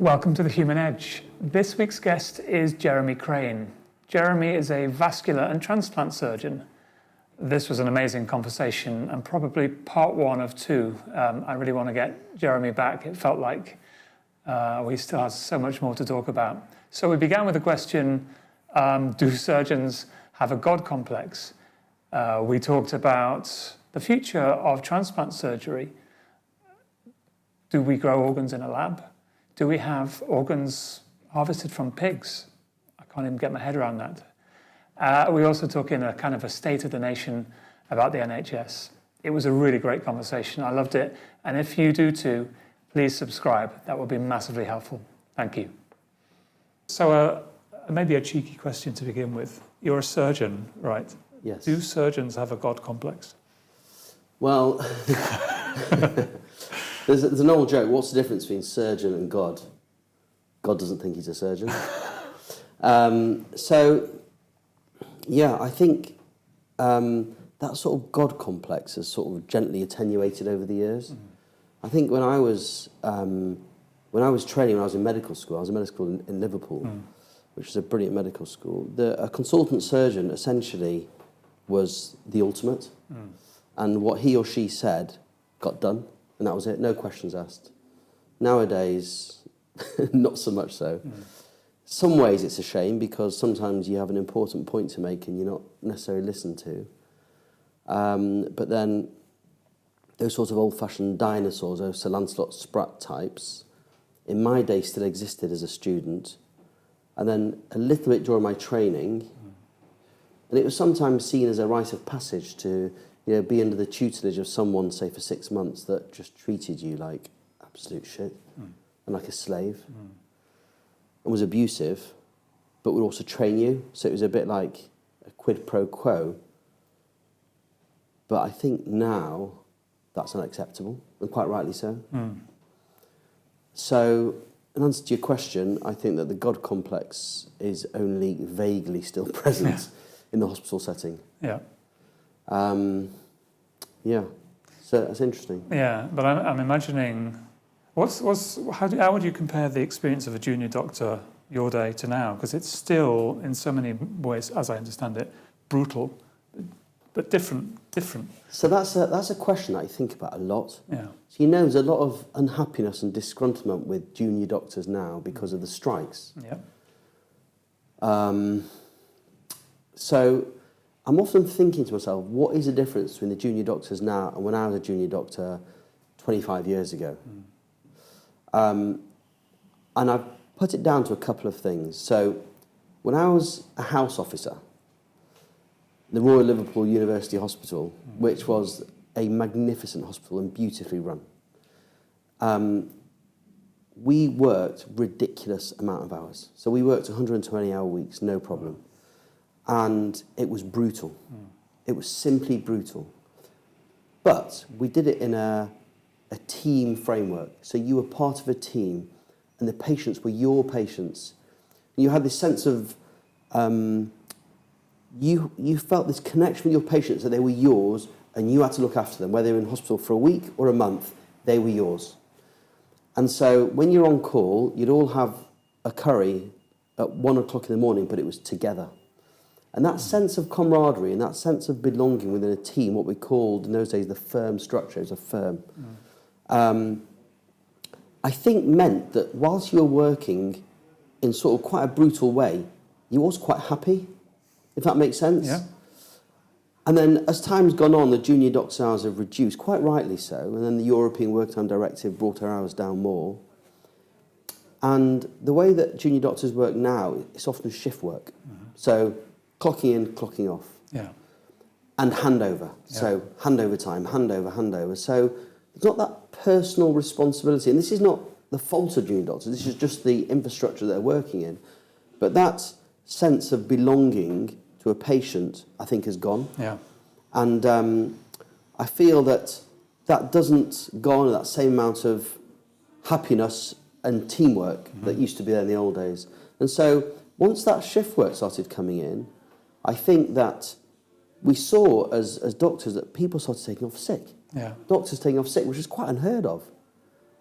Welcome to The Human Edge. This week's guest is Jeremy Crane. Jeremy is a vascular and transplant surgeon. This was an amazing conversation and probably part one of two. I really want to get Jeremy back. It felt like we still have so much more to talk about. So we began with the question, do surgeons have a God complex? We talked about the future of transplant surgery. Do we grow organs in a lab? Do we have organs harvested from pigs? I can't even get my head around that. We also talk in a kind of a state of the nation about the NHS. It was a really great conversation. I loved it. And if you do too, please subscribe. That would be massively helpful. Thank you. So maybe a cheeky question to begin with. You're a surgeon, right? Yes. Do surgeons have a God complex? Well, there's an old joke. What's the difference between surgeon and God? God doesn't think he's a surgeon. I think that sort of God complex has sort of gently attenuated over the years. Mm. I think when I was training, when I was in medical school, I was in medical school in Liverpool, which is a brilliant medical school. A consultant surgeon essentially was the ultimate, and what he or she said got done, and that was it. No questions asked. Nowadays, not so much so. Some ways it's a shame because sometimes you have an important point to make and you're not necessarily listened to. But then those sorts of old-fashioned dinosaurs, those Sir Lancelot Spratt types, in my day still existed as a student. And then a little bit during my training, and it was sometimes seen as a rite of passage to be under the tutelage of someone, say, for 6 months that just treated you like absolute shit and like a slave. And was abusive, but would also train you. So it was a bit like a quid pro quo. But I think now that's unacceptable, and quite rightly so. So, in answer to your question, I think that the God complex is only vaguely still present in the hospital setting. Yeah. So that's interesting. Yeah, but I'm imagining, how would you compare the experience of a junior doctor your day to now? Because it's still, in so many ways, as I understand it, brutal, but different. So that's a question that I think about a lot. Yeah. So there's a lot of unhappiness and disgruntlement with junior doctors now because of the strikes. Yeah. So I'm often thinking to myself, what is the difference between the junior doctors now and when I was a junior doctor 25 years ago? And I've put it down to a couple of things. So when I was a house officer, the Royal Liverpool University Hospital, which was a magnificent hospital and beautifully run, we worked ridiculous amount of hours. So we worked 120-hour weeks, no problem. And it was brutal. It was simply brutal. But we did it in a team framework. So you were part of a team, and the patients were your patients. And you had this sense of, you felt this connection with your patients, that they were yours, and you had to look after them. Whether they were in hospital for a week or a month, they were yours. And so when you're on call, you'd all have a curry at 1 o'clock in the morning, but it was together. And that sense of camaraderie and that sense of belonging within a team, what we called in those days the firm structure, it was a firm, I think meant that whilst you were working in sort of quite a brutal way, you were also quite happy, if that makes sense. Yeah. And then as time's gone on, the junior doctor's hours have reduced, quite rightly so, and then the European Work Time Directive brought our hours down more. And the way that junior doctors work now, it's often shift work. So clocking in, clocking off. Yeah. And handover. Yeah. So handover time, handover. So it's not that personal responsibility. And this is not the fault of junior doctors. This is just the infrastructure they're working in. But that sense of belonging to a patient, I think, has gone. Yeah. And I feel that doesn't garner that same amount of happiness and teamwork that used to be there in the old days. And so once that shift work started coming in, I think that we saw as doctors that people started taking off sick. Yeah. Doctors taking off sick, which is quite unheard of.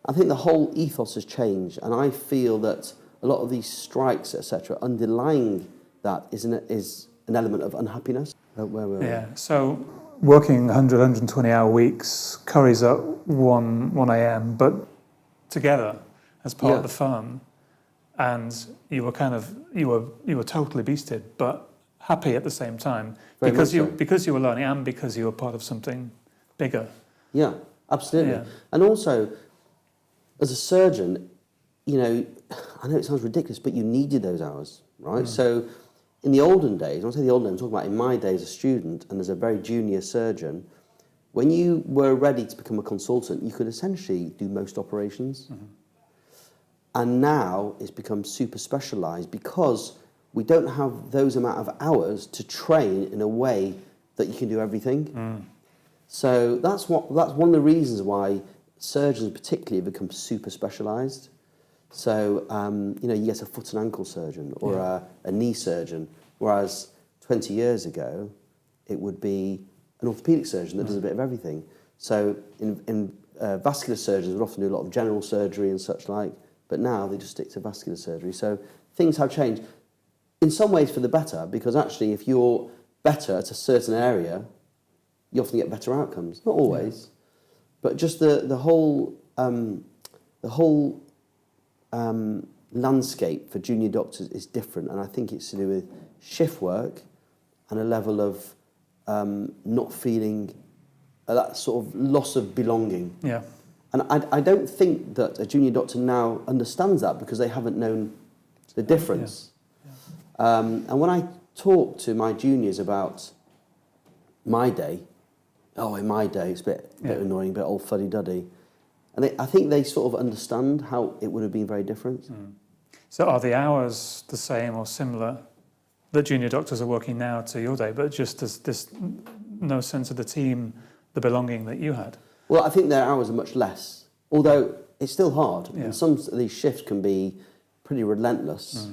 I think the whole ethos has changed, and I feel that a lot of these strikes, etc., underlying that is an element of unhappiness. Where we're Yeah, so working 100, 120-hour weeks, Curry's at 1 a.m., but together as part of the firm, and you were totally beasted, but happy at the same time because you were learning and because you were part of something bigger. Yeah, absolutely. Yeah. And also, as a surgeon, I know it sounds ridiculous, but you needed those hours, right? So in the olden days, when I say the olden days, I'm talking about in my day as a student and as a very junior surgeon, when you were ready to become a consultant, you could essentially do most operations. And now it's become super specialised because we don't have those amount of hours to train in a way that you can do everything. So that's one of the reasons why surgeons particularly have become super specialised. So, you get a foot and ankle surgeon or a knee surgeon, whereas 20 years ago, it would be an orthopaedic surgeon that does a bit of everything. So in vascular surgeons would often do a lot of general surgery and such like, but now they just stick to vascular surgery. So things have changed. In some ways for the better, because actually if you're better at a certain area, you often get better outcomes. Not always, but just the whole landscape for junior doctors is different, and I think it's to do with shift work and a level of not feeling that sort of loss of belonging. Yeah. And I don't think that a junior doctor now understands that because they haven't known the difference. And when I talk to my juniors about my day, in my day it's a bit annoying, a bit old fuddy-duddy. And I think they sort of understand how it would have been very different. So are the hours the same or similar that junior doctors are working now to your day, but just this no sense of the team, the belonging that you had? Well, I think their hours are much less, although it's still hard. Yeah. And some of these shifts can be pretty relentless.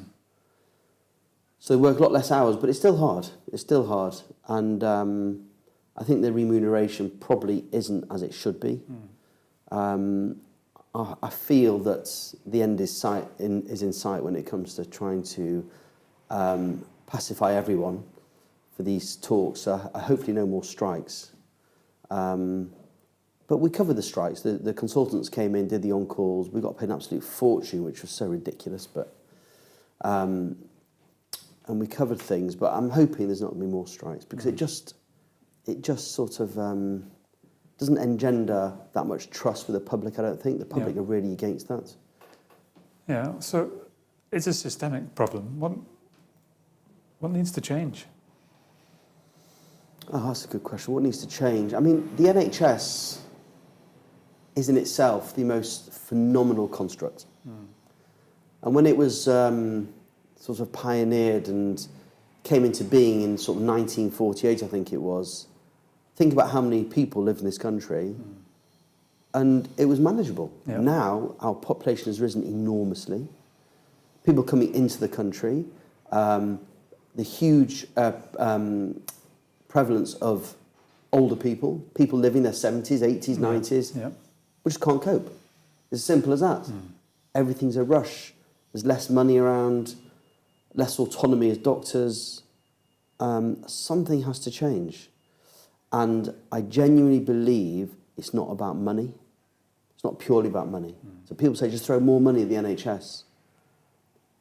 So they work a lot less hours, but it's still hard. It's still hard. And I think the remuneration probably isn't as it should be. I feel that the end is in sight when it comes to trying to pacify everyone for these talks. So I hopefully no more strikes. But we covered the strikes. The consultants came in, did the on-calls. We got paid an absolute fortune, which was so ridiculous. But and we covered things. But I'm hoping there's not going to be more strikes because it just sort of doesn't engender that much trust with the public. I don't think the public are really against that. Yeah. So it's a systemic problem. What needs to change? Oh, that's a good question. What needs to change? I mean, the NHS is in itself the most phenomenal construct. And when it was sort of pioneered and came into being in sort of 1948, I think it was, think about how many people live in this country, and it was manageable. Yeah. Now, our population has risen enormously. People coming into the country, the huge prevalence of older people living in their 70s, 80s, 90s, we just can't cope. It's as simple as that. Everything's a rush. There's less money around, less autonomy as doctors. Something has to change. And I genuinely believe it's not about money. It's not purely about money. So people say just throw more money at the NHS.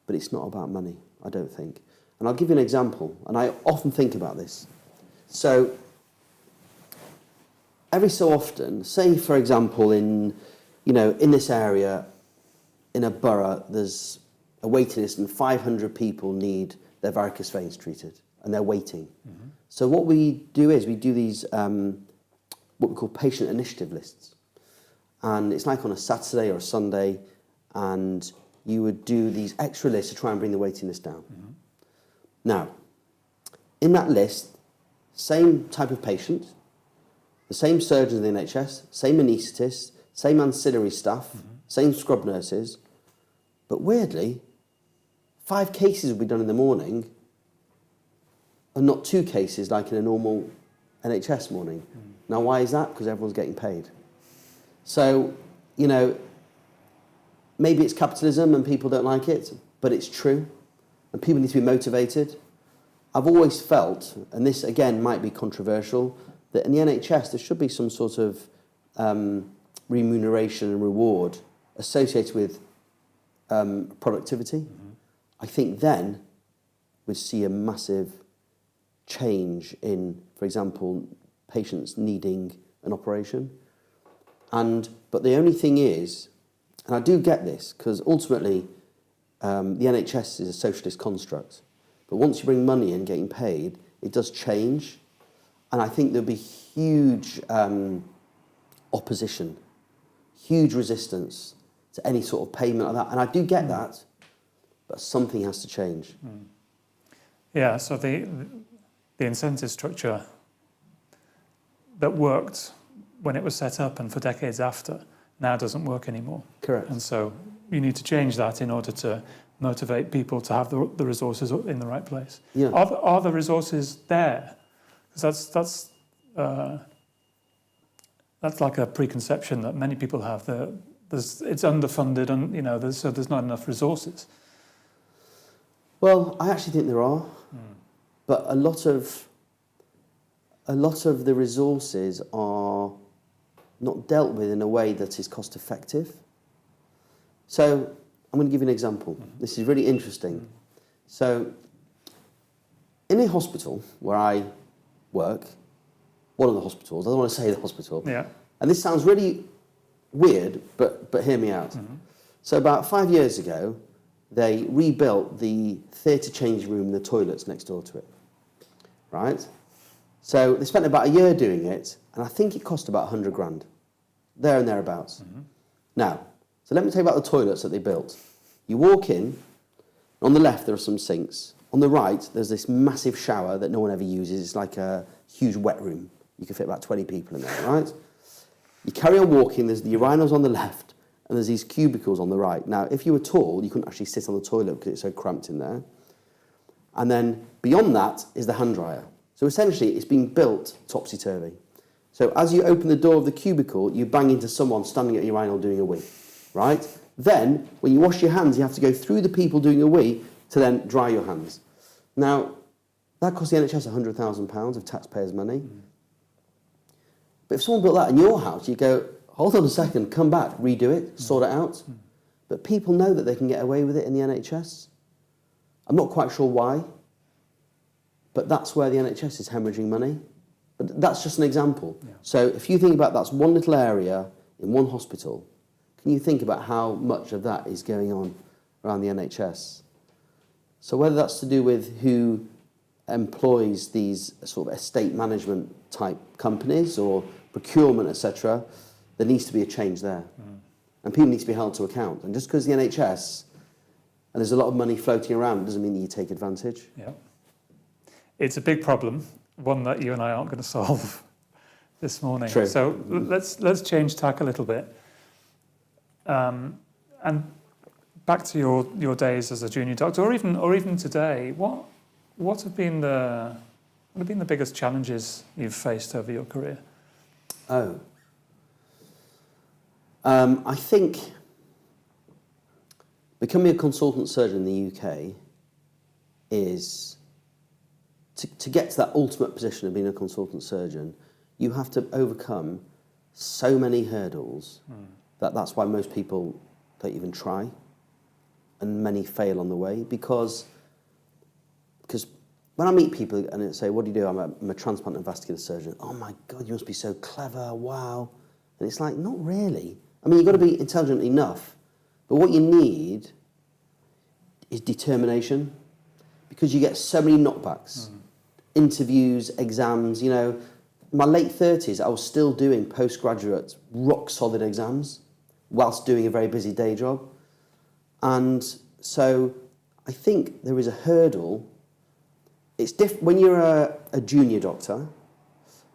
But it's not about money, I don't think. And I'll give you an example, and I often think about this. So every so often, say for example in this area, in a borough, there's a waiting list and 500 people need their varicose veins treated, and they're waiting. So what we do is we do these, what we call patient initiative lists. And it's like on a Saturday or a Sunday, and you would do these extra lists to try and bring the waiting list down. Now, in that list, same type of patient, the same surgeons in the NHS, same anaesthetists, same ancillary staff, same scrub nurses, but weirdly, 5 cases will be done in the morning and not 2 cases like in a normal NHS morning. Now, why is that? Because everyone's getting paid. So, maybe it's capitalism and people don't like it, but it's true. And people need to be motivated. I've always felt, and this again might be controversial, that in the NHS there should be some sort of remuneration and reward associated with productivity. I think then we'd see a massive change in, for example, patients needing an operation. But the only thing is, and I do get this, because ultimately the NHS is a socialist construct, but once you bring money in, getting paid, it does change. And I think there'll be huge opposition, huge resistance to any sort of payment like that. And I do get that, but something has to change. Yeah, so the incentive structure that worked when it was set up and for decades after now doesn't work anymore. Correct. And so you need to change that in order to motivate people to have the resources in the right place. Yeah. Are the resources there? Because that's like a preconception that many people have. It's underfunded, and so there's not enough resources. Well, I actually think there are, but a lot of the resources are not dealt with in a way that is cost effective. So I'm going to give you an example. This is really interesting. So in a hospital where I work, one of the hospitals, I don't want to say the hospital, Yeah. and this sounds really weird, but hear me out. So about 5 years ago, they rebuilt the theatre changing room and the toilets next door to it, right? So they spent about a year doing it, and I think it cost about 100 grand, there and thereabouts. Now, so let me tell you about the toilets that they built. You walk in, on the left there are some sinks. On the right, there's this massive shower that no one ever uses. It's like a huge wet room. You can fit about 20 people in there, right? You carry on walking, there's the urinals on the left, and there's these cubicles on the right. Now, if you were tall, you couldn't actually sit on the toilet because it's so cramped in there. And then beyond that is the hand dryer. So essentially, it's been built topsy-turvy. So as you open the door of the cubicle, you bang into someone standing at a urinal doing a wee, right? Then, when you wash your hands, you have to go through the people doing a wee to then dry your hands. Now, that costs the NHS £100,000 of taxpayers' money. But if someone built that in your house, you go, hold on a second, come back, redo it, sort it out. But people know that they can get away with it in the NHS. I'm not quite sure why, but that's where the NHS is hemorrhaging money. But that's just an example. Yeah. So if you think about that's one little area in one hospital, can you think about how much of that is going on around the NHS? So whether that's to do with who employs these sort of estate management type companies or procurement, etc., there needs to be a change there. And people need to be held to account. And just because the NHS, and there's a lot of money floating around, doesn't mean that you take advantage. Yeah. It's a big problem, one that you and I aren't going to solve this morning. True. So let's change tack a little bit. And back to your days as a junior doctor, or even today, what have been the biggest challenges you've faced over your career? I think becoming a consultant surgeon in the UK is, to get to that ultimate position of being a consultant surgeon, you have to overcome so many hurdles that's why most people don't even try, and many fail on the way, because when I meet people and they say, what do you do? I'm a transplant and vascular surgeon. Oh my God, you must be so clever, wow. And it's like, not really. I mean, you've got to be intelligent enough, but what you need is determination, because you get so many knockbacks, interviews, exams. You know, in my late 30s, I was still doing postgraduate rock-solid exams whilst doing a very busy day job. And so I think there is a hurdle. It's different when you're a junior doctor.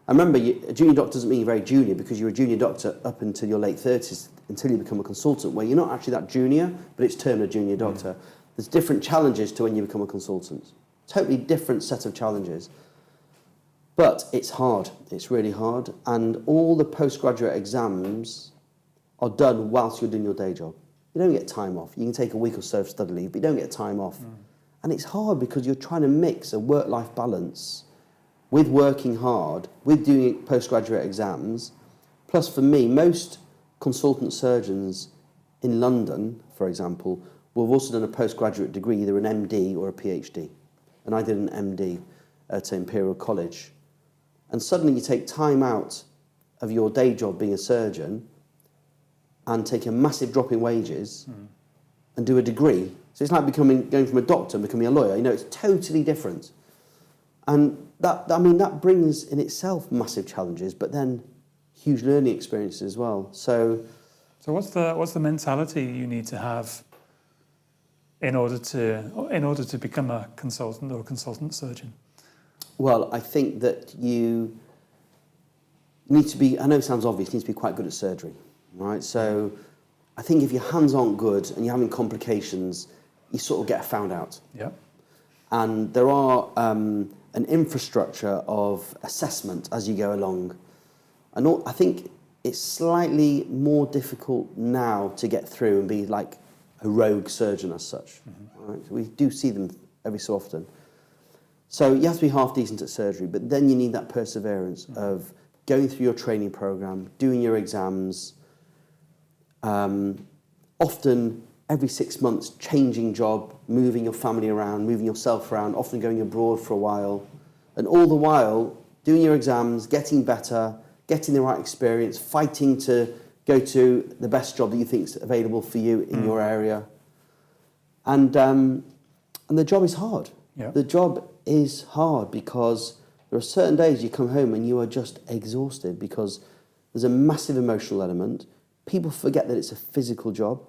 I remember a junior doctor doesn't mean you're very junior, because you're a junior doctor up until your late 30s, until you become a consultant, where you're not actually that junior, but it's termed a junior doctor. There's different challenges to when you become a consultant. Totally different set of challenges. But it's hard. It's really hard. And all the postgraduate exams are done whilst you're doing your day job. You don't get time off. You can take a week or so of study leave, but you don't get time off. And it's hard because you're trying to mix a work-life balance with working hard, with doing postgraduate exams. Plus, for me, most consultant surgeons in London, for example, will have also done a postgraduate degree, either an MD or a PhD. And I did an MD at Imperial College. And suddenly you take time out of your day job being a surgeon and take a massive drop in wages and do a degree. So it's like going from a doctor and becoming a lawyer. You know, it's totally different. And that brings in itself massive challenges, but then huge learning experiences as well. So what's the mentality you need to have in order to become a consultant or a consultant surgeon? Well, I think that you need to be, I know it sounds obvious, you need to be quite good at surgery, right? So I think if your hands aren't good and you're having complications, you sort of get found out. Yeah. And there are an infrastructure of assessment as you go along. And I think it's slightly more difficult now to get through and be like a rogue surgeon as such. Right? We do see them every so often. So you have to be half decent at surgery, but then you need that perseverance of going through your training program, doing your exams, often every 6 months changing job, moving your family around, moving yourself around, often going abroad for a while, and all the while doing your exams, getting better, getting the right experience, fighting to go to the best job that you think is available for you in your area. And the job is hard. Yeah. The job is hard because there are certain days you come home and you are just exhausted because there's a massive emotional element. People forget that it's a physical job.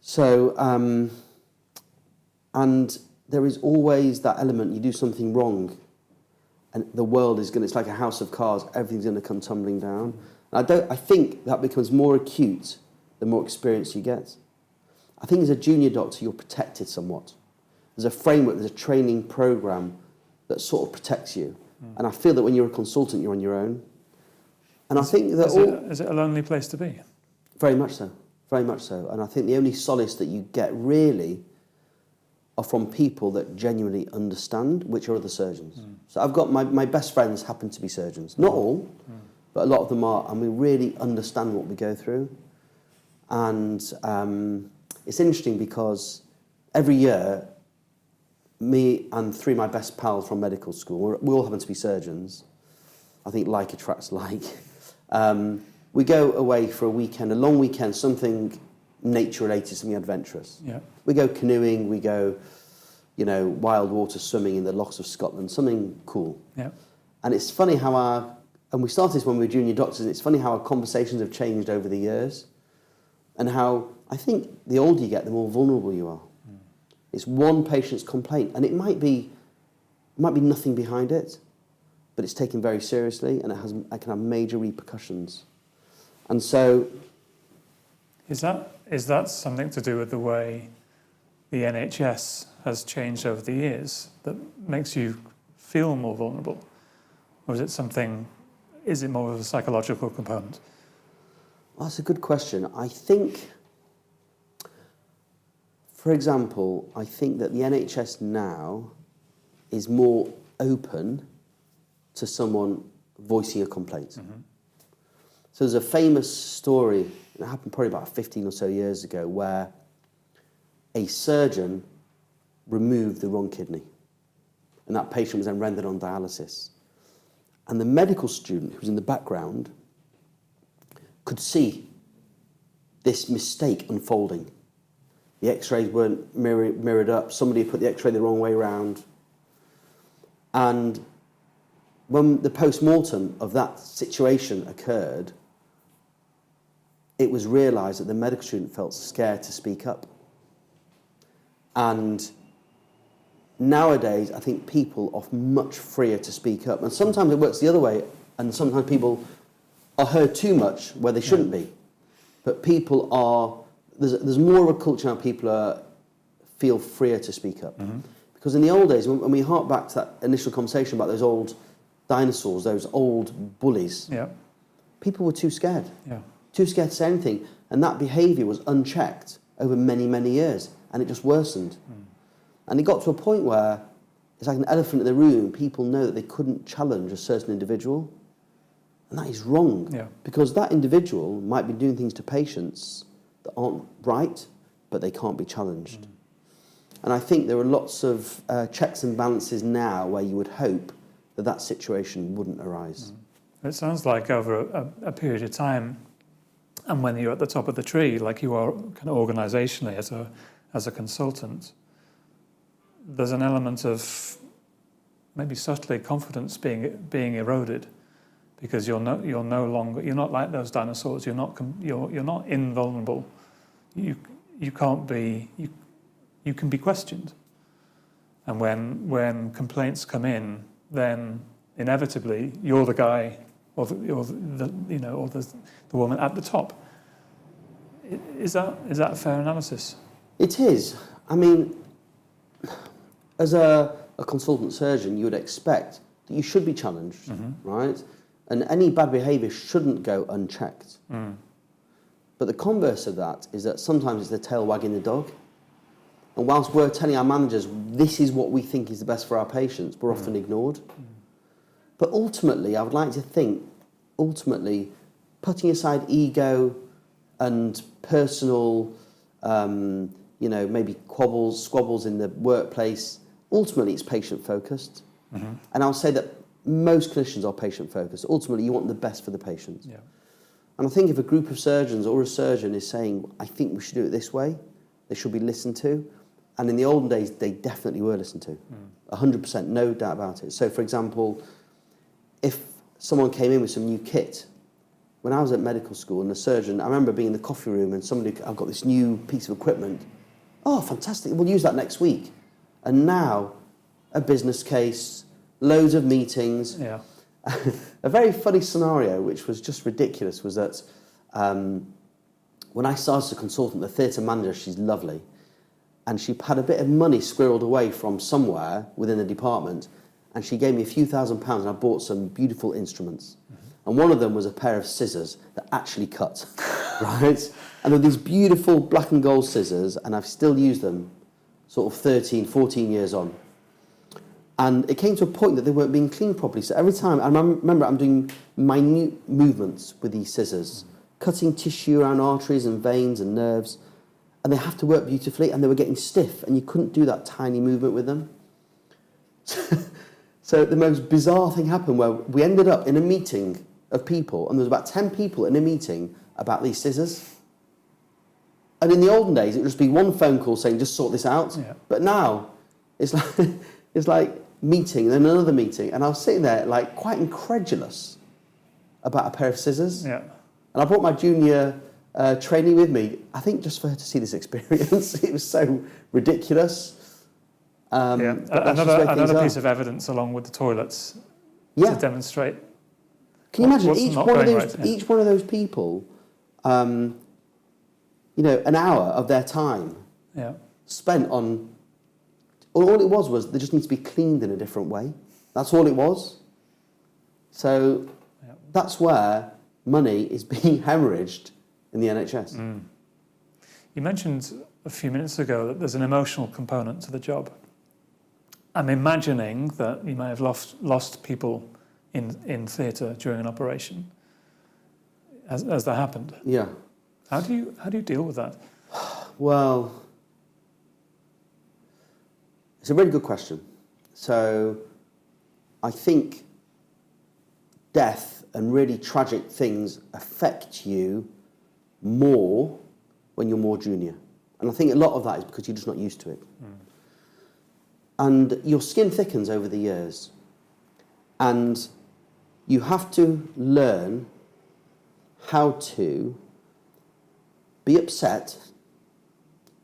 So, and there is always that element, you do something wrong and the world is it's like a house of cards, everything's going to come tumbling down. And I think that becomes more acute the more experience you get. I think as a junior doctor, you're protected somewhat. There's a framework, there's a training program that sort of protects you. And I feel that when you're a consultant, you're on your own. And I think that is it a lonely place to be? Very much so, very much so. And I think the only solace that you get really are from people that genuinely understand, which are other surgeons. So I've got my best friends happen to be surgeons. Not all, but a lot of them are, and we really understand what we go through. And it's interesting because every year, me and three of my best pals from medical school, we all happen to be surgeons. I think like attracts like. We go away for a weekend, a long weekend, something nature-related, something adventurous. Yeah. We go canoeing, we go, wild water swimming in the lochs of Scotland, something cool. Yeah. And it's funny how and we started this when we were junior doctors, and it's funny how our conversations have changed over the years, and how I think the older you get, the more vulnerable you are. It's one patient's complaint, and it might be nothing behind it, but it's taken very seriously, and it can have major repercussions. And so, is that something to do with the way the NHS has changed over the years that makes you feel more vulnerable, or is it more of a psychological component? well, that's a good question. I think, for example, I think that the NHS now is more open to someone voicing a complaint. So there's a famous story, it happened probably about 15 or so years ago, where a surgeon removed the wrong kidney, and that patient was then rendered on dialysis. And the medical student who was in the background could see this mistake unfolding. The x-rays weren't mirrored up, somebody put the x-ray the wrong way around. And when the post-mortem of that situation occurred, it was realised that the medical student felt scared to speak up. And nowadays, I think people are much freer to speak up. And sometimes it works the other way, and sometimes people are heard too much where they shouldn't be. But people there's more of a culture now, people feel freer to speak up. Because in the old days, when we hark back to that initial conversation about those old dinosaurs, those old bullies, Yeah. people were too scared. Yeah. too scared to say anything. And that behaviour was unchecked over many, many years, and it just worsened. And it got to a point where it's like an elephant in the room. People know that they couldn't challenge a certain individual, and that is wrong. Yeah. Because that individual might be doing things to patients that aren't right, but they can't be challenged. And I think there are lots of checks and balances now where you would hope that that situation wouldn't arise. It sounds like over a period of time, and when you're at the top of the tree, like you are kind of organisationally as a consultant, there's an element of maybe subtly confidence being eroded, because you're no longer, you're not like those dinosaurs. You're not invulnerable. You can't be. You can be questioned, and when complaints come in, then inevitably you're the guy or the woman at the top. Is that a fair analysis? It is. I mean, as a consultant surgeon, you would expect that you should be challenged, right? And any bad behaviour shouldn't go unchecked. But the converse of that is that sometimes it's the tail wagging the dog. And whilst we're telling our managers this is what we think is the best for our patients, we're often ignored. But ultimately, I would like to think, putting aside ego and personal, maybe squabbles in the workplace, ultimately it's patient-focused. And I'll say that most clinicians are patient-focused. Ultimately, you want the best for the patients. Yeah. And I think if a group of surgeons or a surgeon is saying, I think we should do it this way, they should be listened to. And in the olden days, they definitely were listened to. 100%, no doubt about it. So, for example, if someone came in with some new kit, when I was at medical school and the surgeon, I remember being in the coffee room and I've got this new piece of equipment. Oh, fantastic, we'll use that next week. And now, a business case, loads of meetings. Yeah. A very funny scenario, which was just ridiculous, was that when I started as a consultant, the theatre manager, she's lovely, and she had a bit of money squirreled away from somewhere within the department, and she gave me a few £1,000s, and I bought some beautiful instruments. And one of them was a pair of scissors that actually cut, right? And they're these beautiful black and gold scissors, and I've still used them sort of 13, 14 years on. And it came to a point that they weren't being cleaned properly. So every time, I remember I'm doing minute movements with these scissors, cutting tissue around arteries and veins and nerves, and they have to work beautifully, and they were getting stiff, and you couldn't do that tiny movement with them. So the most bizarre thing happened where we ended up in a meeting of people, and there was about 10 people in a meeting about these scissors. And in the olden days, it would just be one phone call saying, just sort this out. Yeah. But now, it's like meeting, then another meeting, and I was sitting there like quite incredulous about a pair of scissors. Yeah. And I brought my junior trainee with me, I think just for her to see this experience. It was so ridiculous. Another piece of evidence along with the toilets to demonstrate. Can you imagine what's each not one of going those right, yeah. each one of those people, an hour of their time spent on. All it was they just need to be cleaned in a different way. That's all it was. So that's where money is being hemorrhaged in the NHS. You mentioned a few minutes ago that there's an emotional component to the job. I'm imagining that you may have lost people in theatre during an operation as that happened. Yeah. How do you deal with that? Well, it's a really good question. So I think death and really tragic things affect you more when you're more junior. And I think a lot of that is because you're just not used to it. And your skin thickens over the years. And you have to learn how to be upset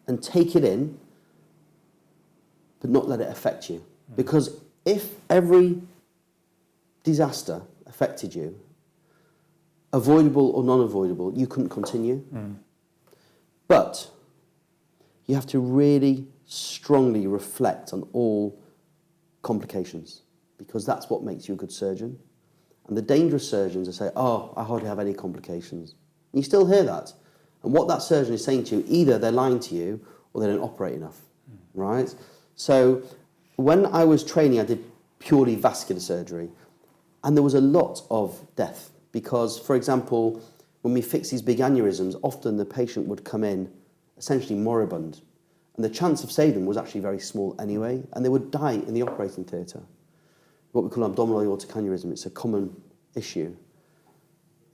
and take it in, but not let it affect you. Because if every disaster affected you, avoidable or non-avoidable, you couldn't continue. But you have to really strongly reflect on all complications, because that's what makes you a good surgeon. And the dangerous surgeons are saying, oh, I hardly have any complications. You still hear that. And what that surgeon is saying to you, either they're lying to you or they don't operate enough, right? So when I was training, I did purely vascular surgery. And there was a lot of death because, for example, when we fix these big aneurysms, often the patient would come in essentially moribund. And the chance of saving was actually very small anyway, and they would die in the operating theatre. What we call abdominal aortic aneurysm, it's a common issue.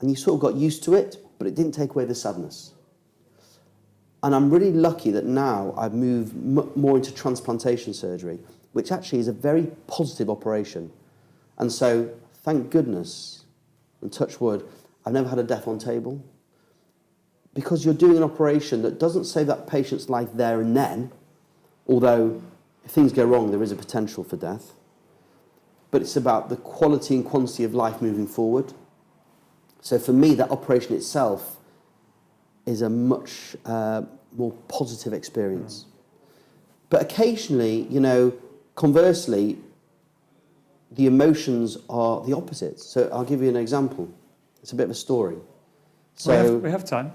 And you sort of got used to it, but it didn't take away the sadness. And I'm really lucky that now I've moved more into transplantation surgery, which actually is a very positive operation. And so, thank goodness, and touch wood, I've never had a death on table. Because you're doing an operation that doesn't save that patient's life there and then, although if things go wrong, there is a potential for death. But it's about the quality and quantity of life moving forward. So for me, that operation itself is a much more positive experience. But occasionally, you know, conversely, the emotions are the opposite. So I'll give you an example. It's a bit of a story. So we have time.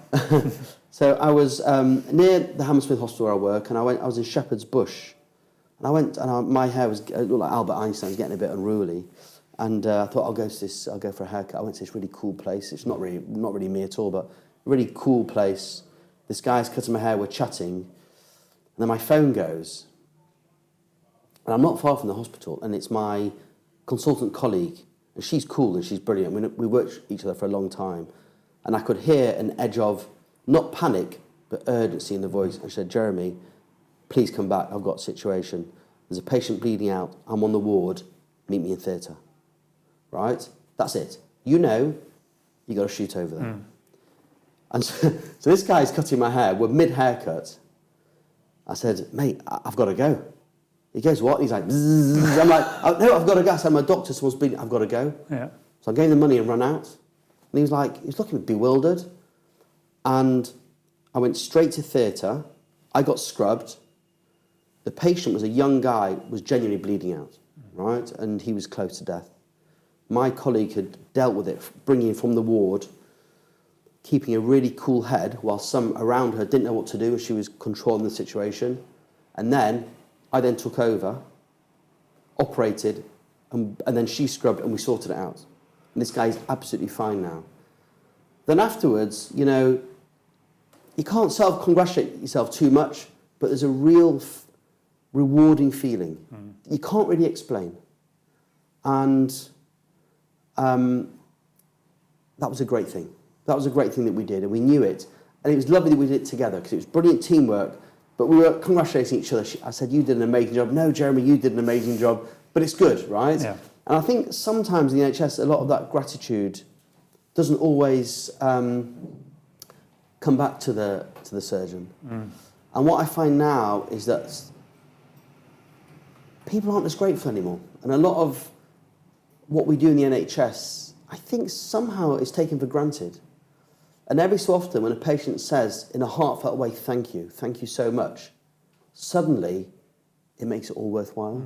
So I was near the Hammersmith Hospital where I work, and I was in Shepherd's Bush. And I went, and my hair was, it looked like Albert Einstein's, getting a bit unruly. And I thought, I'll go for a haircut. I went to this really cool place. It's not really me at all, but a really cool place. This guy's cutting my hair, we're chatting. And then my phone goes. And I'm not far from the hospital, and it's my consultant colleague. And she's cool and she's brilliant. We worked with each other for a long time. And I could hear an edge of, not panic, but urgency in the voice. And she said, Jeremy, please come back, I've got a situation. There's a patient bleeding out, I'm on the ward, meet me in theatre. Right? That's it. You know, you got to shoot over there. And so this guy's cutting my hair, we're mid-haircut. I said, mate, I've got to go. He goes, what? He's like, bzzz. I'm like, no, I've got to go. I said, my doctor, someone's bleeding, I've got to go. Yeah. So I gave him the money and ran out. And he was looking bewildered. And I went straight to theatre. I got scrubbed. The patient was a young guy, was genuinely bleeding out, right? And he was close to death. My colleague had dealt with it, bringing him from the ward, keeping a really cool head while some around her didn't know what to do and she was controlling the situation. And then I then took over, operated, and then she scrubbed and we sorted it out. And this guy's absolutely fine now. Then afterwards, you know, you can't self-congratulate yourself too much, but there's a real rewarding feeling. You can't really explain. And that was a great thing. That was a great thing that we did, and we knew it. And it was lovely that we did it together, because it was brilliant teamwork, but we were congratulating each other. I said, you did an amazing job. No, Jeremy, you did an amazing job. But it's good, right? Yeah. And I think sometimes in the NHS, a lot of that gratitude doesn't always come back to the surgeon. And what I find now is that people aren't as grateful anymore. And a lot of what we do in the NHS, I think somehow is taken for granted. And every so often when a patient says in a heartfelt way, thank you so much, suddenly it makes it all worthwhile.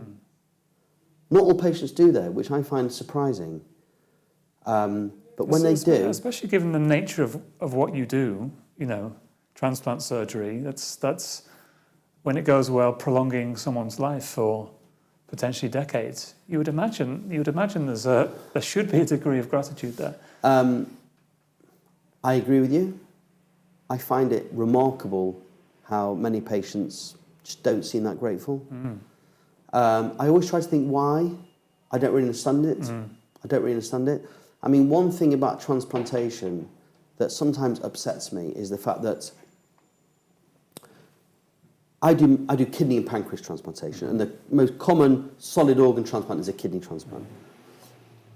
Not all patients do though, which I find surprising. But when they do... Especially given the nature of what you do, you know, transplant surgery, that's when it goes well, prolonging someone's life for potentially decades. You would imagine there should be a degree of gratitude there. I agree with you. I find it remarkable how many patients just don't seem that grateful. I always try to think why. I don't really understand it. I mean, one thing about transplantation that sometimes upsets me is the fact that I do kidney and pancreas transplantation, and the most common solid organ transplant is a kidney transplant.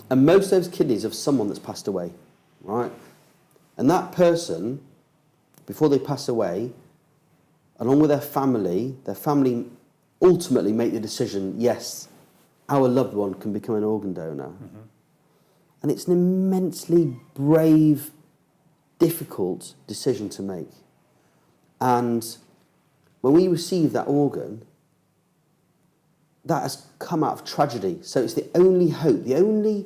And most of those kidneys are of someone that's passed away, right? And that person, before they pass away, along with their family ultimately make the decision, yes, our loved one can become an organ donor. And it's an immensely brave, difficult decision to make. And when we receive that organ, that has come out of tragedy. So it's the only hope, the only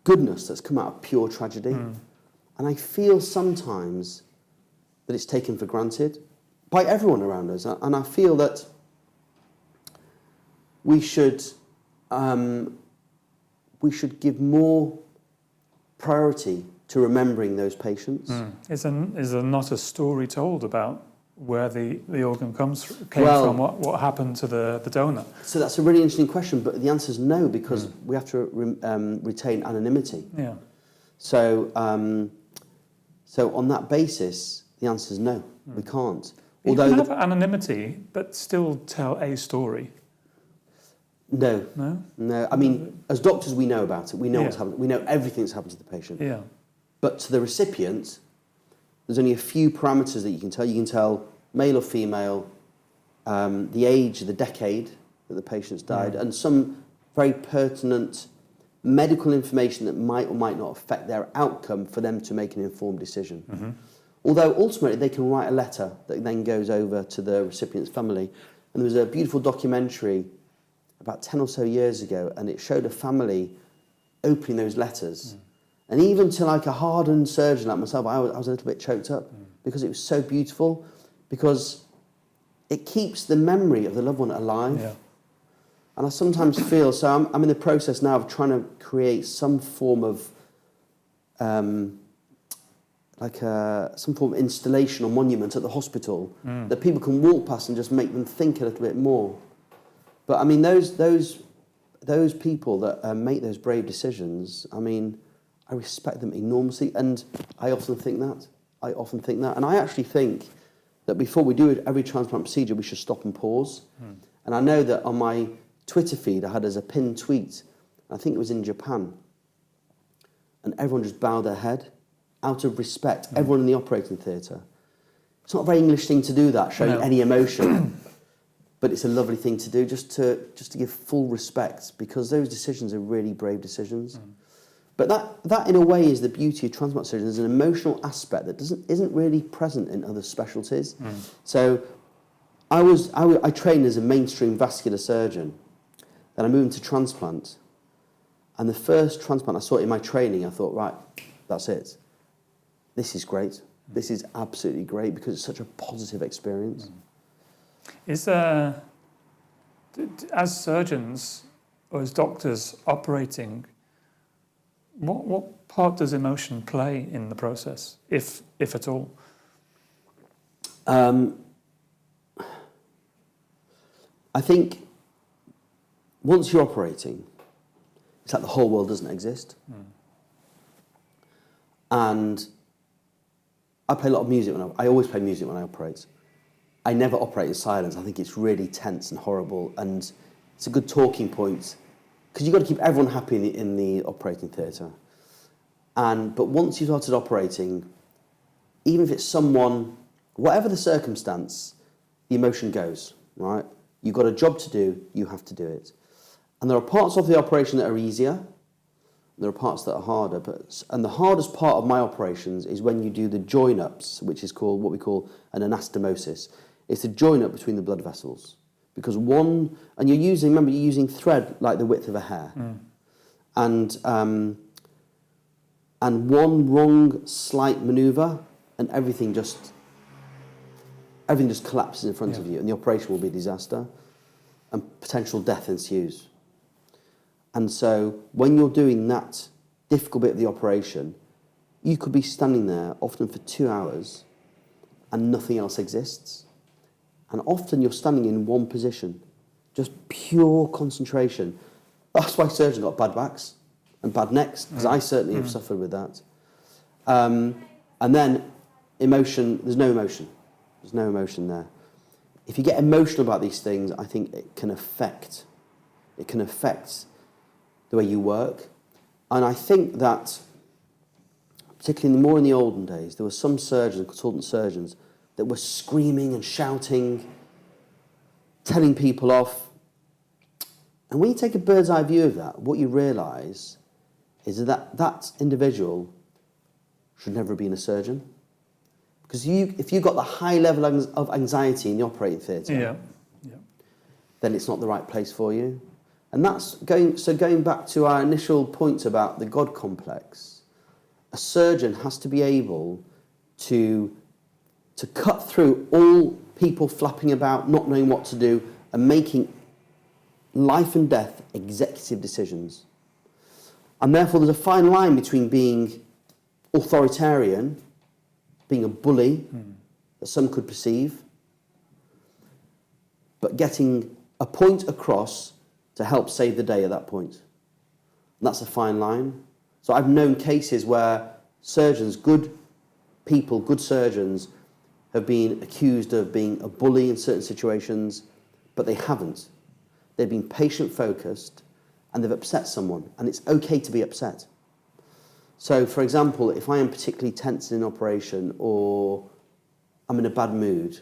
goodness that's come out of pure tragedy. And I feel sometimes that it's taken for granted by everyone around us. And I feel that we should give more priority to remembering those patients. Is there not a story told about where the organ came Well, from, what happened to the donor? So that's a really interesting question, but the answer is no, because we have to retain anonymity. Yeah. So, so on that basis, the answer is no, we can't. You Although can have anonymity, but still tell a story. No. I mean, as doctors, we know about it. We know what's happened. We know everything that's happened to the patient. Yeah. But to the recipient, there's only a few parameters that you can tell. You can tell male or female, the age, the decade that the patient's died, and some very pertinent medical information that might or might not affect their outcome for them to make an informed decision. Although ultimately they can write a letter that then goes over to the recipient's family. And there was a beautiful documentary about 10 or so years ago, and it showed a family opening those letters. And even to like a hardened surgeon like myself, I was a little bit choked up because it was so beautiful, because it keeps the memory of the loved one alive. Yeah. And I sometimes feel, so I'm in the process now of trying to create some form of some form of installation or monument at the hospital that people can walk past and just make them think a little bit more. But I mean, those people that make those brave decisions, I mean, I respect them enormously, and I often think that. And I actually think that before we do every transplant procedure, we should stop and pause. And I know that on my Twitter feed, I had as a pinned tweet, I think it was in Japan, and everyone just bowed their head out of respect, everyone in the operating theatre. It's not a very English thing to do that, showing any emotion, but it's a lovely thing to do, just to give full respect, because those decisions are really brave decisions. But that in a way is the beauty of transplant surgery. There's an emotional aspect that isn't really present in other specialties. So I trained as a mainstream vascular surgeon, then I moved into transplant, and the first transplant I saw in my training, I thought, right, that's it. This is great. This is absolutely great, because it's such a positive experience. Is as surgeons or as doctors operating, what part does emotion play in the process, if at all? I think once you're operating, it's like the whole world doesn't exist. And I play a lot of music I always play music when I operate. I never operate in silence. I think it's really tense and horrible, and it's a good talking point, because you've got to keep everyone happy in the operating theatre. But once you started operating, even if it's someone, whatever the circumstance, the emotion goes, right? You've got a job to do, you have to do it. And there are parts of the operation that are easier, there are parts that are harder, and the hardest part of my operations is when you do the join-ups, which is called what we call an anastomosis. It's the join-up between the blood vessels. Because remember, you're using thread like the width of a hair. And one wrong slight manoeuvre, and everything just collapses in front of you, and the operation will be a disaster, and potential death ensues. And so when you're doing that difficult bit of the operation, you could be standing there often for 2 hours and nothing else exists. And often you're standing in one position, just pure concentration. That's why surgeons got bad backs and bad necks, because I certainly have suffered with that. And then emotion, there's no emotion. There's no emotion there. If you get emotional about these things, I think it can affect the way you work. And I think that, particularly more in the olden days, there were some surgeons, consultant surgeons, that were screaming and shouting, telling people off. And when you take a bird's eye view of that, what you realise is that that individual should never have been a surgeon. Because if you've got the high level of anxiety in the operating theatre, then it's not the right place for you. And that's going back to our initial points about the God complex. a surgeon has to be able to cut through all people flapping about, not knowing what to do, and making life and death executive decisions. And therefore there's a fine line between being authoritarian, being a bully, that some could perceive, but getting a point across to help save the day at that point. And that's a fine line. So I've known cases where surgeons, good people, good surgeons, have been accused of being a bully in certain situations, but they haven't. They've been patient-focused, and they've upset someone, and it's okay to be upset. So, for example, if I am particularly tense in an operation or I'm in a bad mood,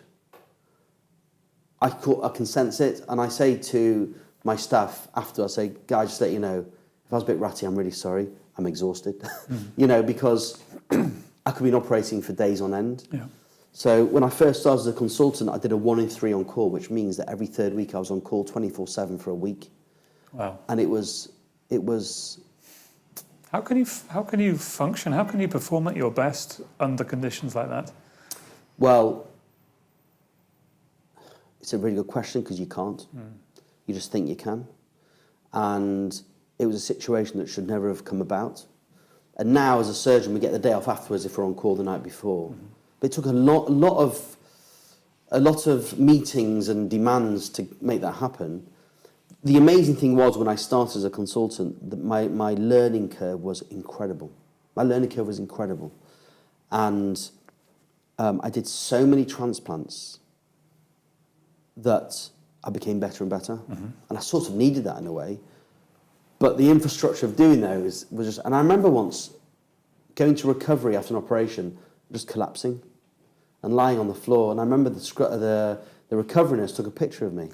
I can sense it, and I say to my staff after, I say, guys, just let you know, if I was a bit ratty, I'm really sorry, I'm exhausted. Because I could be operating for days on end. Yeah. So when I first started as a consultant, I did a 1 in 3 on call, which means that every third week I was on call 24/7 for a week. Wow. And it was. How can you function? How can you perform at your best under conditions like that? Well, it's a really good question because you can't. You just think you can. And it was a situation that should never have come about. And now, as a surgeon, we get the day off afterwards if we're on call the night before. But it took a lot of meetings and demands to make that happen. The amazing thing was when I started as a consultant, that my learning curve was incredible. My learning curve was incredible. And I did so many transplants that I became better and better. And I sort of needed that in a way. But the infrastructure of doing those was just... And I remember once going to recovery after an operation, just collapsing and lying on the floor. And I remember the recovery nurse took a picture of me.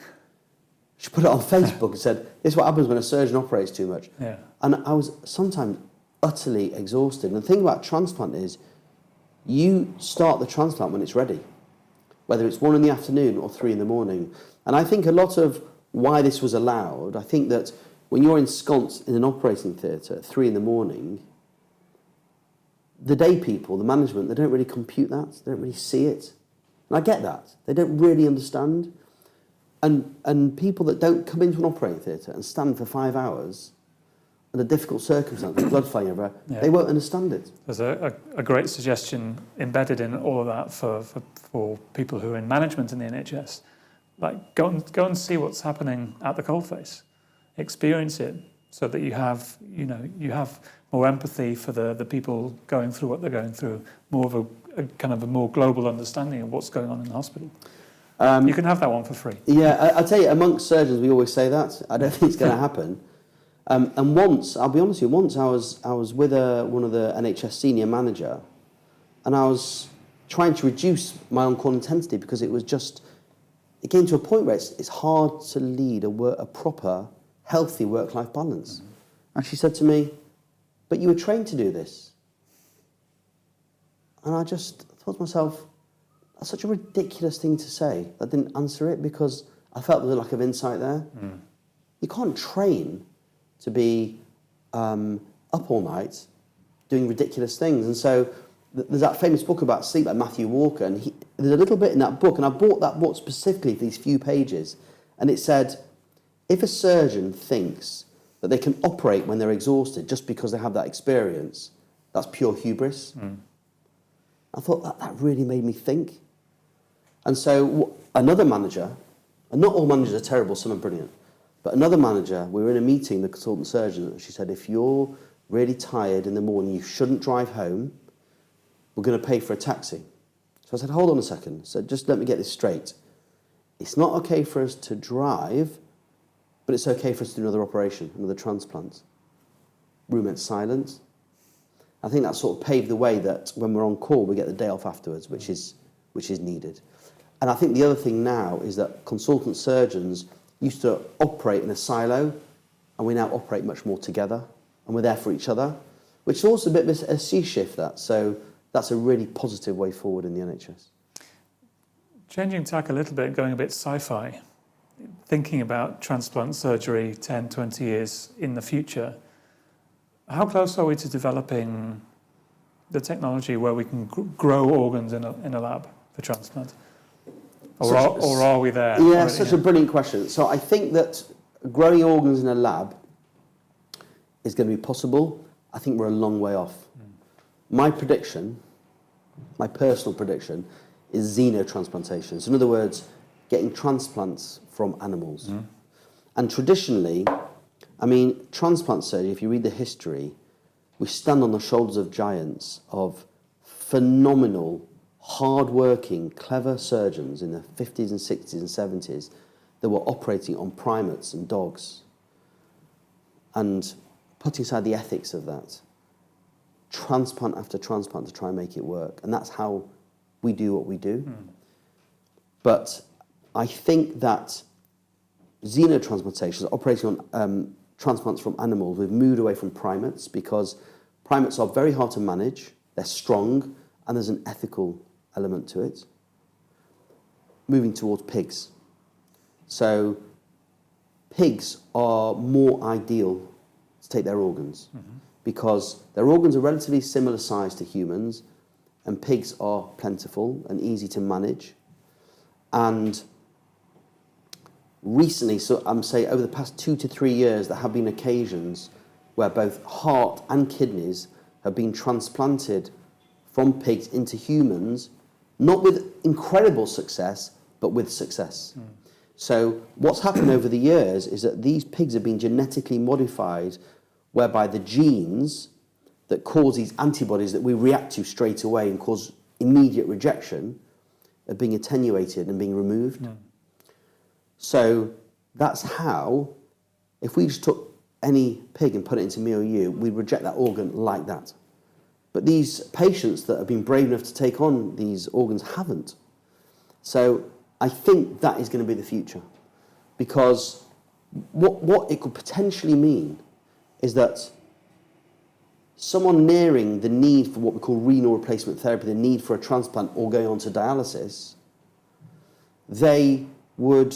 She put it on Facebook and said, this is what happens when a surgeon operates too much. Yeah. And I was sometimes utterly exhausted. And the thing about transplant is you start the transplant when it's ready, whether it's 1 in the afternoon or 3 in the morning. And I think a lot of why this was allowed, I think that when you're ensconced in an operating theatre at 3 in the morning, the day people, the management, they don't really compute that. They don't really see it. And I get that. They don't really understand. And people that don't come into an operating theatre and stand for 5 hours under difficult circumstances, blood flying everywhere, they won't understand it. There's a great suggestion embedded in all of that for people who are in management in the NHS. Like, go and see what's happening at the coalface. Experience it so that you have more empathy for the people going through what they're going through, more of a kind of a more global understanding of what's going on in the hospital. You can have that one for free. Yeah, I tell you, amongst surgeons, we always say that. I don't think it's going to happen. And once, I'll be honest with you, once I was with one of the NHS senior manager, and I was trying to reduce my on-call intensity because it came to a point where it's hard to lead a proper, healthy work-life balance. And she said to me, but you were trained to do this. And I just thought to myself, that's such a ridiculous thing to say. I didn't answer it because I felt there was a lack of insight there. You can't train to be up all night doing ridiculous things. And so there's that famous book about sleep by Matthew Walker, and there's a little bit in that book, and I bought that book specifically for these few pages, and it said, if a surgeon thinks that they can operate when they're exhausted just because they have that experience, that's pure hubris. I thought that really made me think. And so another manager, and not all managers are terrible, some are brilliant, but another manager, we were in a meeting, the consultant surgeon, and she said, if you're really tired in the morning, you shouldn't drive home, we're going to pay for a taxi. So I said, hold on a second. So just let me get this straight. It's not okay for us to drive, but it's okay for us to do another operation, another transplant. Room went silent. I think that sort of paved the way that when we're on call, we get the day off afterwards, which is needed. And I think the other thing now is that consultant surgeons used to operate in a silo, and we now operate much more together, and we're there for each other, which is also a bit of a sea shift. So that's a really positive way forward in the NHS. Changing tack a little bit, going a bit sci-fi, thinking about transplant surgery 10, 20 years in the future, how close are we to developing the technology where we can grow organs in a lab for transplant? Or are we there? Yeah, already? such a brilliant question. So I think that growing organs in a lab is going to be possible. I think we're a long way off. My prediction, my personal prediction, is xenotransplantation. So in other words, getting transplants from animals. And traditionally, I mean, transplant surgery, if you read the history, we stand on the shoulders of giants, of phenomenal, hard-working, clever surgeons in the 50s and 60s and 70s that were operating on primates and dogs. And putting aside the ethics of that, transplant after transplant to try and make it work. And that's how we do what we do. But I think that xenotransplantation, operating on transplants from animals, we've moved away from primates because primates are very hard to manage, they're strong, and there's an ethical element to it. Moving towards pigs. So pigs are more ideal to take their organs because their organs are relatively similar size to humans, and pigs are plentiful and easy to manage. And recently, so I'm saying over the past 2 to 3 years, there have been occasions where both heart and kidneys have been transplanted from pigs into humans, not with incredible success, but with success. So what's happened over the years is that these pigs have been genetically modified, whereby the genes that cause these antibodies that we react to straight away and cause immediate rejection are being attenuated and being removed. So that's how, if we just took any pig and put it into me or you, we'd reject that organ like that. But these patients that have been brave enough to take on these organs haven't. So I think that is going to be the future. Because what it could potentially mean is that someone nearing the need for what we call renal replacement therapy, the need for a transplant or going on to dialysis, they would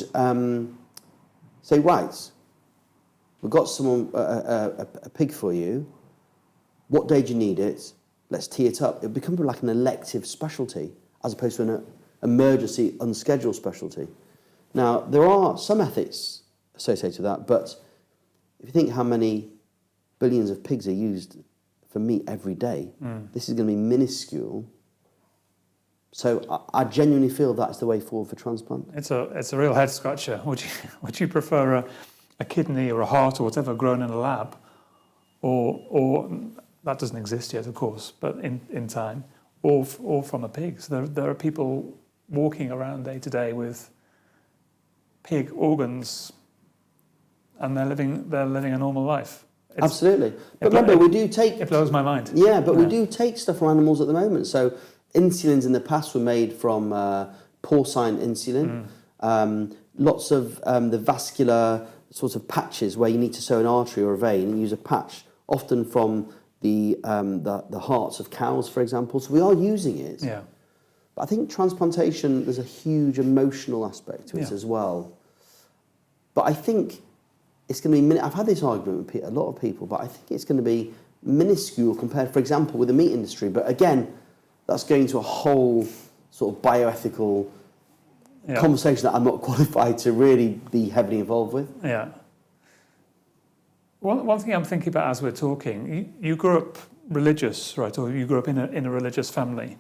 say, right, we've got someone, a pig for you. What day do you need it? Let's tee it up. It becomes like an elective specialty as opposed to an emergency, unscheduled specialty. Now, there are some ethics associated with that, but if you think how many billions of pigs are used for meat every day, this is going to be minuscule. So I genuinely feel that's the way forward for transplant. It's a real head scratcher. Would you prefer a kidney or a heart or whatever grown in a lab, or that doesn't exist yet, of course, but in time, or from a pig? So there are people walking around day to day with pig organs, and they're living a normal life. Absolutely. But remember, we do take... It blows my mind. Yeah, but we do take stuff from animals at the moment. So insulins in the past were made from porcine insulin. Lots of the vascular sort of patches where you need to sew an artery or a vein, and use a patch, often from the hearts of cows, for example. So we are using it. Yeah. But I think transplantation, there's a huge emotional aspect to it as well. But I think it's going to be... I've had this argument with a lot of people, but I think it's going to be minuscule compared, for example, with the meat industry. But again, that's going to a whole sort of bioethical conversation that I'm not qualified to really be heavily involved with. Yeah. One thing I'm thinking about as we're talking, you grew up religious, right? Or you grew up in a religious family,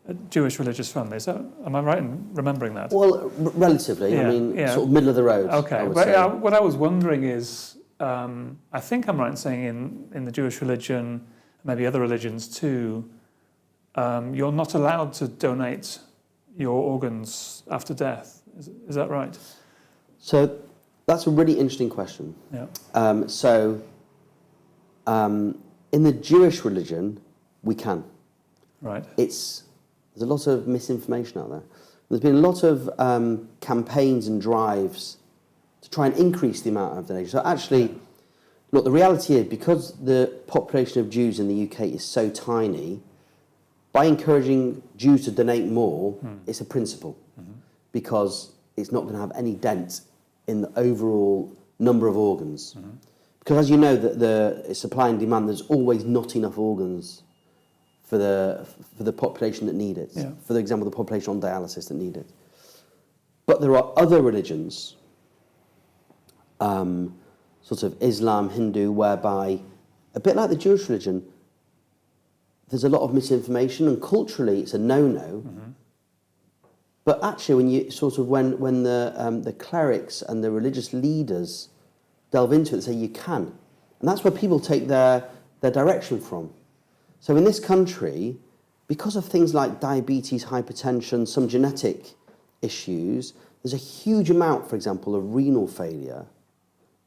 a Jewish religious family. So am I right in remembering that? Well, relatively. I mean, sort of middle of the road. Okay. But what I was wondering is, I think I'm right in saying in the Jewish religion, maybe other religions too, you're not allowed to donate your organs after death. Is that right? So that's a really interesting question. Yeah. In the Jewish religion, we can. Right. There's a lot of misinformation out there. There's been a lot of campaigns and drives to try and increase the amount of donation. So actually, look, the reality is, because the population of Jews in the UK is so tiny, by encouraging Jews to donate more, it's a principle, because it's not going to have any dent in the overall number of organs. Because as you know, that the supply and demand, there's always not enough organs for the population that need it. Yeah. For example, the population on dialysis that need it. But there are other religions, sort of Islam, Hindu, whereby, a bit like the Jewish religion, there's a lot of misinformation, and culturally it's a no-no. Mm-hmm. But actually, when you sort of when the clerics and the religious leaders delve into it, they say you can, and that's where people take their direction from. So in this country, because of things like diabetes, hypertension, some genetic issues, there's a huge amount, for example, of renal failure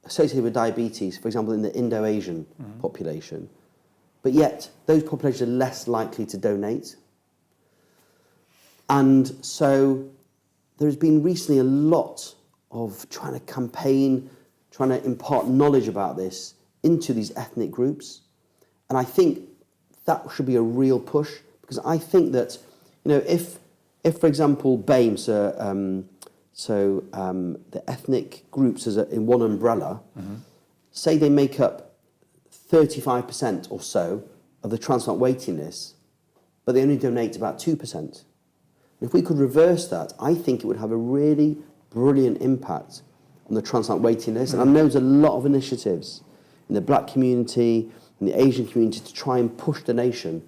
associated with diabetes, for example, in the Indo-Asian population. But yet, those populations are less likely to donate. And so there's been recently a lot of trying to campaign, trying to impart knowledge about this into these ethnic groups. And I think that should be a real push, because I think that, if for example, BAME, the ethnic groups in one umbrella, say they make up 35% or so of the transplant waiting list, but they only donate about 2%. If we could reverse that, I think it would have a really brilliant impact on the transplant waiting list. And I know there's a lot of initiatives in the black community, in the Asian community, to try and push donation.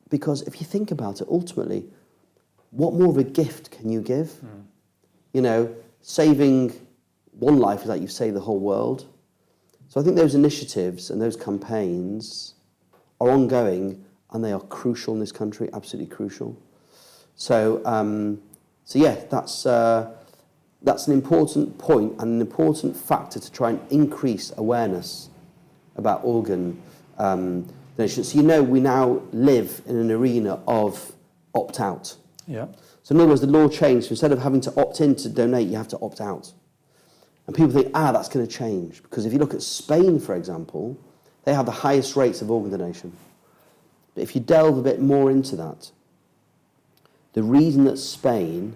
Because if you think about it, ultimately, what more of a gift can you give? Saving one life is like you've saved the whole world. So I think those initiatives and those campaigns are ongoing, and they are crucial in this country, absolutely crucial. So yeah, that's an important point and an important factor to try and increase awareness about organ donation. So we now live in an arena of opt-out. Yeah. So in other words, the law changed. So instead of having to opt in to donate, you have to opt out. And people think, that's going to change. Because if you look at Spain, for example, they have the highest rates of organ donation. But if you delve a bit more into that, the reason that Spain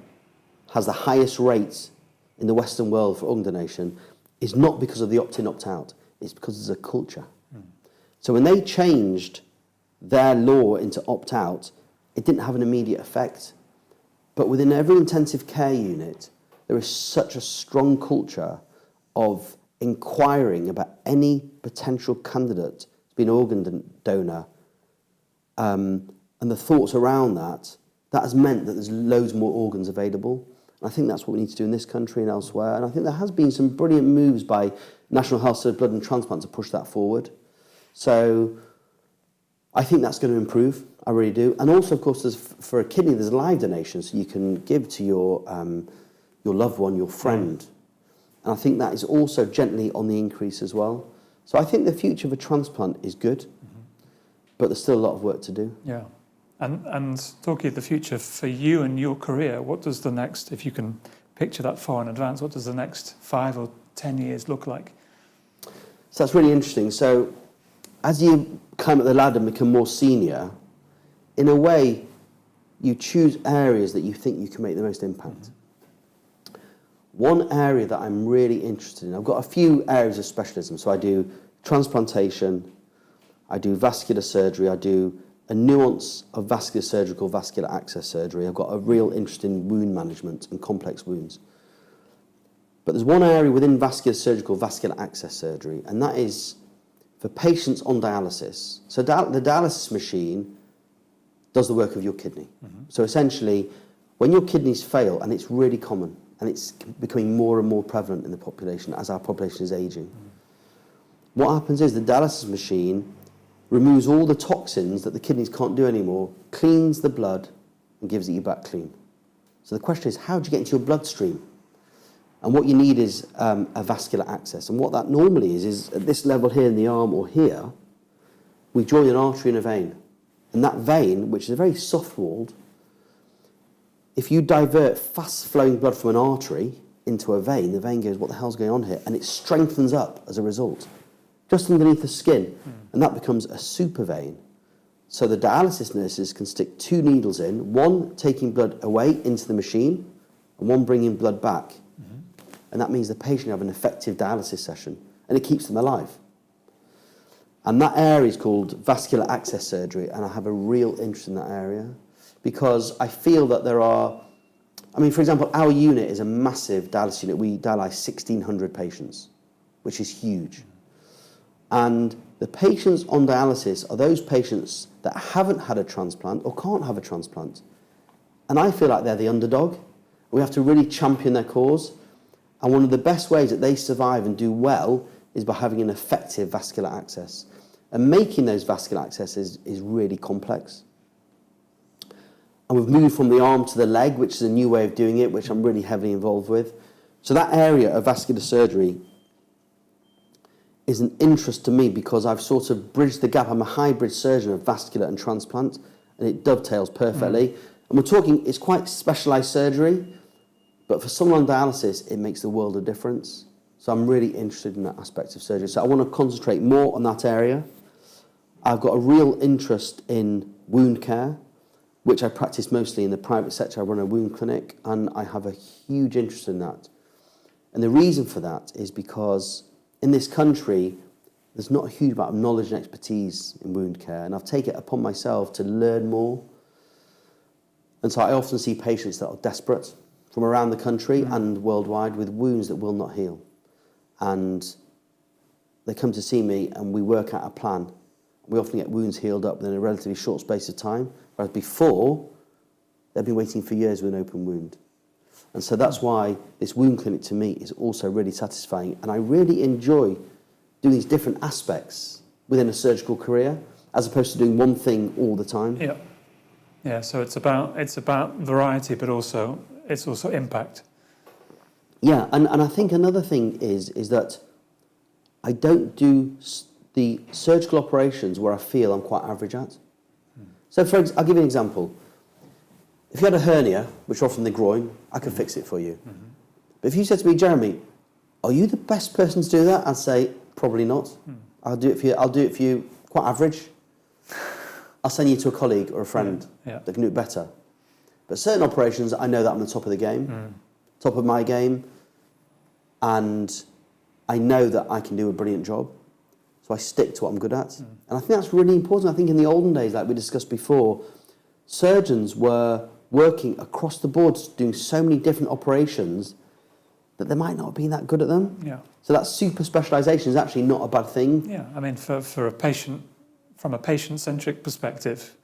has the highest rates in the Western world for organ donation is not because of the opt-in, opt-out. It's because there's a culture. So when they changed their law into opt-out, it didn't have an immediate effect. But within every intensive care unit, there is such a strong culture of inquiring about any potential candidate to be an organ donor, and the thoughts around that has meant that there's loads more organs available. And I think that's what we need to do in this country and elsewhere. And I think there has been some brilliant moves by National Health Service Blood and Transplant to push that forward. So I think that's going to improve. I really do. And also, of course, for a kidney, there's live donation, so you can give to your loved one, your friend. And I think that is also gently on the increase as well. So I think the future of a transplant is good, but there's still a lot of work to do. Yeah. And talking of the future for you and your career, what does the next, if you can picture that far in advance, what does the next 5 or 10 years look like? So that's really interesting. So as you climb up the ladder and become more senior, in a way, you choose areas that you think you can make the most impact. One area that I'm really interested in, I've got a few areas of specialism. So I do transplantation, I do vascular surgery, I do a nuance of vascular surgery called vascular access surgery. I've got a real interest in wound management and complex wounds. But there's one area within vascular surgery called vascular access surgery, and that is for patients on dialysis. So the dialysis machine does the work of your kidney. So essentially, when your kidneys fail, and it's really common, and it's becoming more and more prevalent in the population as our population is aging, what happens is the dialysis machine removes all the toxins that the kidneys can't do anymore, cleans the blood, and gives it you back clean. So the question is, how do you get into your bloodstream? And what you need is a vascular access. And what that normally is at this level here in the arm or here, we join an artery and a vein. And that vein, which is very soft-walled, if you divert fast-flowing blood from an artery into a vein, the vein goes, what the hell's going on here? And it strengthens up as a result, just underneath the skin. And that becomes a super vein. So the dialysis nurses can stick 2 needles in, one taking blood away into the machine, and one bringing blood back. And that means the patient have an effective dialysis session, and it keeps them alive. And that area is called vascular access surgery, and I have a real interest in that area because I feel that there are, I mean, for example, our unit is a massive dialysis unit. We dialyse 1,600 patients, which is huge. And the patients on dialysis are those patients that haven't had a transplant or can't have a transplant. And I feel like they're the underdog. We have to really champion their cause. And one of the best ways that they survive and do well is by having an effective vascular access. And making those vascular accesses is really complex. And we've moved from the arm to the leg, which is a new way of doing it, which I'm really heavily involved with. So that area of vascular surgery is an interest to me because I've sort of bridged the gap. I'm a hybrid surgeon of vascular and transplant, and it dovetails perfectly. And we're talking, it's quite specialised surgery, but for someone on dialysis, it makes the world of difference. So I'm really interested in that aspect of surgery. So I want to concentrate more on that area. I've got a real interest in wound care, which I practice mostly in the private sector. I run a wound clinic, and I have a huge interest in that. And the reason for that is because in this country, there's not a huge amount of knowledge and expertise in wound care, and I've taken it upon myself to learn more. And so I often see patients that are desperate from around the country and worldwide with wounds that will not heal. And they come to see me and we work out a plan. We often get wounds healed up within a relatively short space of time, whereas before, they've been waiting for years with an open wound. And so that's why this wound clinic to me is also really satisfying. And I really enjoy doing these different aspects within a surgical career, as opposed to doing one thing all the time. Yeah. Yeah, so it's about variety, but also it's also impact. Yeah, and I think another thing is that I don't do the surgical operations where I feel I'm quite average at. So I'll give you an example. If you had a hernia, which are often the groin, I can fix it for you. But if you said to me, Jeremy, are you the best person to do that? I'd say, probably not. I'll do it for you quite average. I'll send you to a colleague or a friend that can do it better. But certain operations, I know that I'm on the top of the game, top of my game, and I know that I can do a brilliant job. So I stick to what I'm good at. And I think that's really important. I think in the olden days, like we discussed before, surgeons were working across the board, doing so many different operations that they might not have been that good at them. Yeah. So that super specialisation is actually not a bad thing. Yeah, I mean, for a patient, from a patient-centric perspective,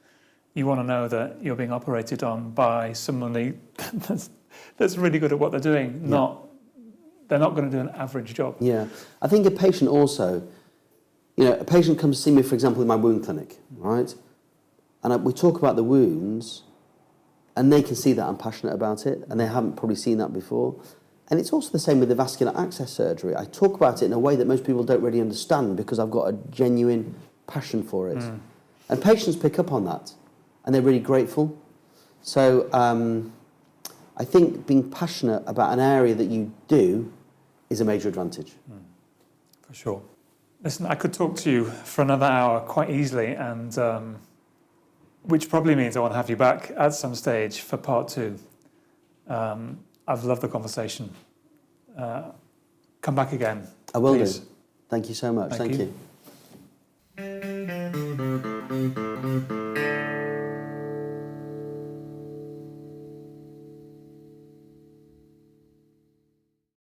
you want to know that you're being operated on by somebody that's really good at what they're doing. They're not going to do an average job. Yeah, I think a patient also, a patient comes to see me, for example, in my wound clinic, right? And we talk about the wounds, and they can see that I'm passionate about it, and they haven't probably seen that before. And it's also the same with the vascular access surgery. I talk about it in a way that most people don't really understand because I've got a genuine passion for it. And patients pick up on that, and they're really grateful. So I think being passionate about an area that you do is a major advantage. For sure. Listen, I could talk to you for another hour quite easily, and which probably means I want to have you back at some stage for part 2. I've loved the conversation. Come back again. I will please. do. Thank you so much. Thank you.